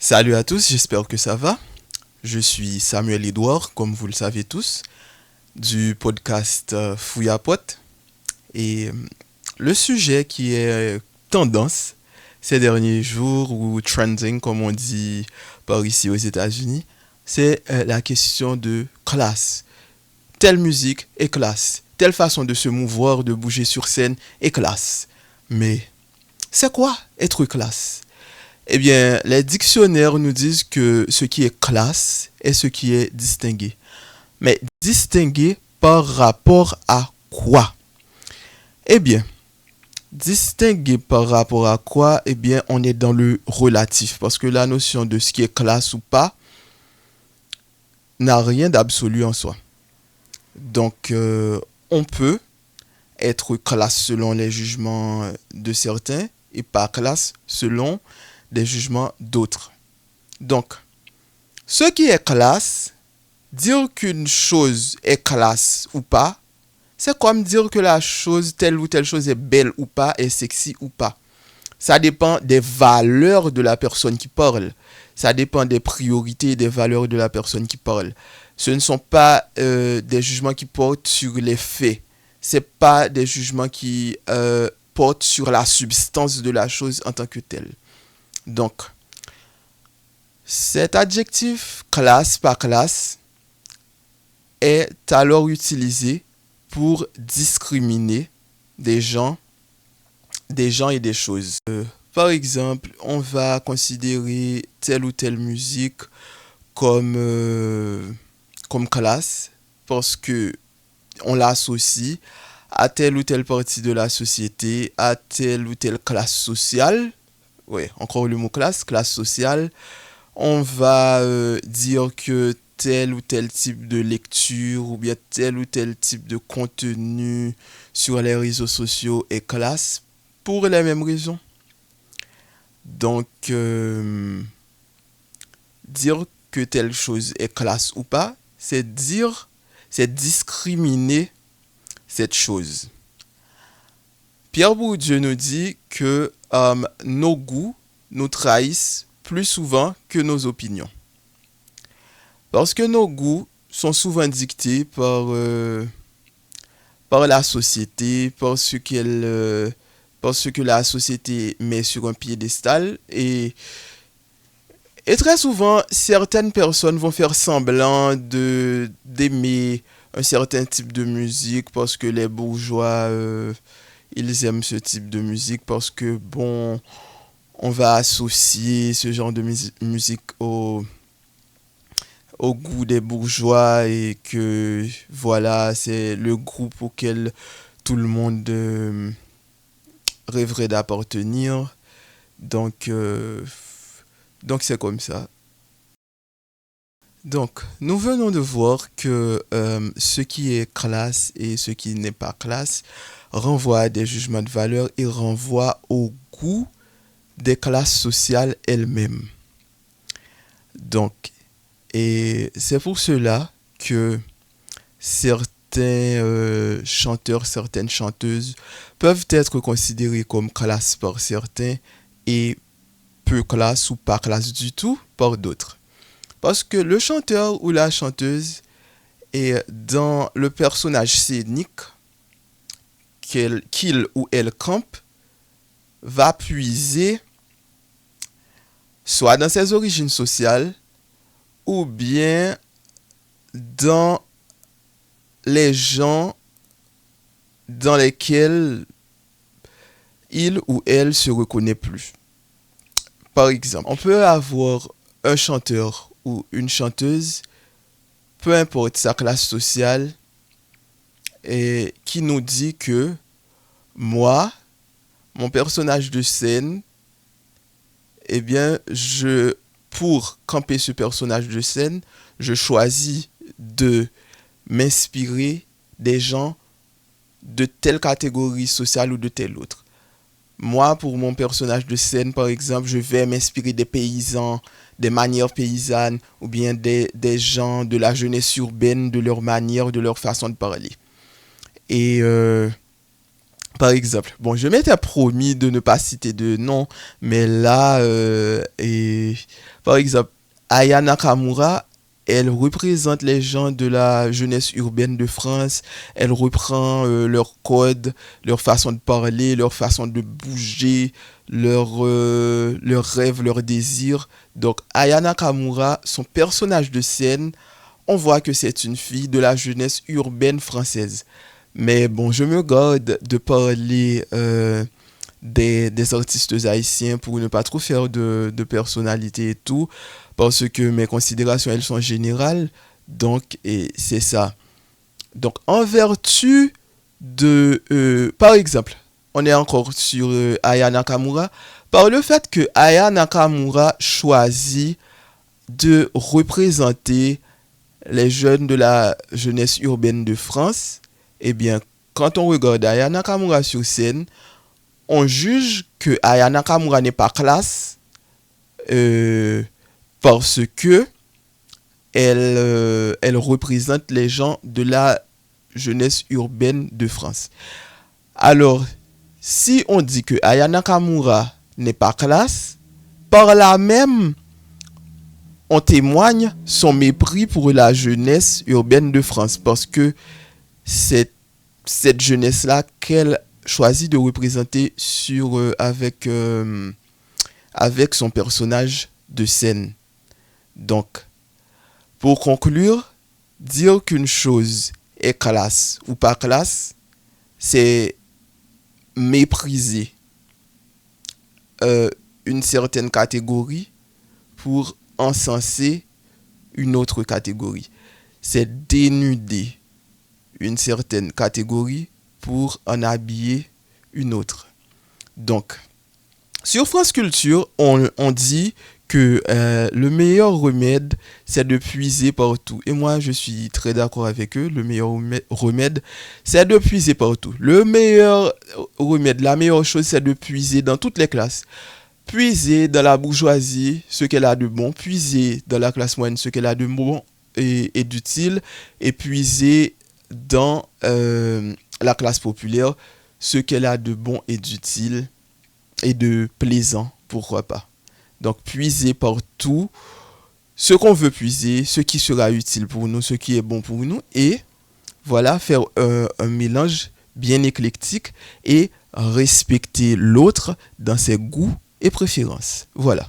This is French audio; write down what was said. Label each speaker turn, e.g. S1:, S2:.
S1: Salut à tous, j'espère que ça va. Je suis Samuel Edouard, comme vous le savez tous, du podcast Fouillapot. Et le sujet qui est tendance ces derniers jours, ou trending comme on dit par ici aux États-Unis, c'est la question de classe. Telle musique est classe. Telle façon de se mouvoir, de bouger sur scène est classe. Mais c'est quoi être classe? Eh bien, les dictionnaires nous disent que ce qui est classe est ce qui est distingué. Mais distingué par rapport à quoi? Eh bien, distingué par rapport à quoi? Eh bien, on est dans le relatif. Parce que la notion de ce qui est classe ou pas n'a rien d'absolu en soi. Donc, on peut être classe selon les jugements de certains et pas classe selon des jugements d'autres. Donc, ce qui est classe, dire qu'une chose est classe ou pas, c'est comme dire que la chose, telle ou telle chose est belle ou pas, est sexy ou pas. Ça dépend des valeurs de la personne qui parle. Ça dépend des priorités et des valeurs de la personne qui parle. Ce ne sont pas des jugements qui portent sur les faits. Ce n'est pas des jugements qui portent sur la substance de la chose en tant que telle. Donc, cet adjectif classe par classe est alors utilisé pour discriminer des gens, et des choses. Par exemple, on va considérer telle ou telle musique comme classe parce que on l'associe à telle ou telle partie de la société, à telle ou telle classe sociale. Oui, encore le mot classe sociale. On va dire que tel ou tel type de lecture ou bien tel ou tel type de contenu sur les réseaux sociaux est classe pour les mêmes raisons. Donc, dire que telle chose est classe ou pas, c'est discriminer cette chose. Pierre Bourdieu nous dit que nos goûts nous trahissent plus souvent que nos opinions. Parce que nos goûts sont souvent dictés par la société, par ce que la société met sur un piédestal. Et très souvent, certaines personnes vont faire semblant d'aimer un certain type de musique parce que les bourgeois, ils aiment ce type de musique parce que, bon, on va associer ce genre de musique au goût des bourgeois et que, voilà, c'est le groupe auquel tout le monde rêverait d'appartenir. Donc, c'est comme ça. Donc, nous venons de voir que ce qui est classe et ce qui n'est pas classe renvoie à des jugements de valeur et renvoie au goût des classes sociales elles-mêmes. Donc, et c'est pour cela que certains chanteurs, certaines chanteuses peuvent être considérés comme classe par certains et peu classe ou pas classe du tout par d'autres. Parce que le chanteur ou la chanteuse est dans le personnage scénique qu'il ou elle campe, va puiser soit dans ses origines sociales ou bien dans les gens dans lesquels il ou elle se reconnaît plus. Par exemple, on peut avoir un chanteur ou une chanteuse, peu importe sa classe sociale, et qui nous dit que moi, mon personnage de scène, eh bien, pour camper ce personnage de scène, je choisis de m'inspirer des gens de telle catégorie sociale ou de telle autre. Moi, pour mon personnage de scène, par exemple, je vais m'inspirer des paysans, des manières paysannes, ou bien des gens de la jeunesse urbaine, de leur manière, de leur façon de parler. Et par exemple, bon, je m'étais promis de ne pas citer de nom, mais là, Par exemple, Aya Nakamura, elle représente les gens de la jeunesse urbaine de France. Elle reprend leur code, leur façon de parler, leur façon de bouger, leurs rêves, leurs désirs. Donc, Aya Nakamura, son personnage de scène, on voit que c'est une fille de la jeunesse urbaine française. Mais bon, je me garde de parler des artistes haïtiens pour ne pas trop faire de personnalité et tout, parce que mes considérations, elles sont générales. Donc, et c'est ça. Donc, en vertu de... par exemple, on est encore sur Aya Nakamura. Par le fait que Aya Nakamura choisit de représenter les jeunes de la jeunesse urbaine de France, eh bien, quand on regarde Aya Nakamura sur scène, on juge que Aya Nakamura n'est pas classe euh, parce que elle représente les gens de la jeunesse urbaine de France. Alors, si on dit que Aya Nakamura n'est pas classe, par là même, on témoigne son mépris pour la jeunesse urbaine de France parce que c'est cette jeunesse-là qu'elle choisit de représenter avec son personnage de scène. Donc, pour conclure, dire qu'une chose est classe ou pas classe, c'est mépriser une certaine catégorie pour encenser une autre catégorie. C'est dénuder une certaine catégorie pour en habiller une autre. Donc, sur France Culture, on dit que le meilleur remède, c'est de puiser partout. Et moi, je suis très d'accord avec eux. Le meilleur remède, c'est de puiser partout. Le meilleur remède, la meilleure chose, c'est de puiser dans toutes les classes. Puiser dans la bourgeoisie ce qu'elle a de bon, puiser dans la classe moyenne ce qu'elle a de bon et d'utile, et puiser dans la classe populaire ce qu'elle a de bon et d'utile et de plaisant, pourquoi pas. Donc puiser partout ce qu'on veut puiser, ce qui sera utile pour nous, ce qui est bon pour nous, et voilà, faire un mélange bien éclectique et respecter l'autre dans ses goûts et préférences. Voilà.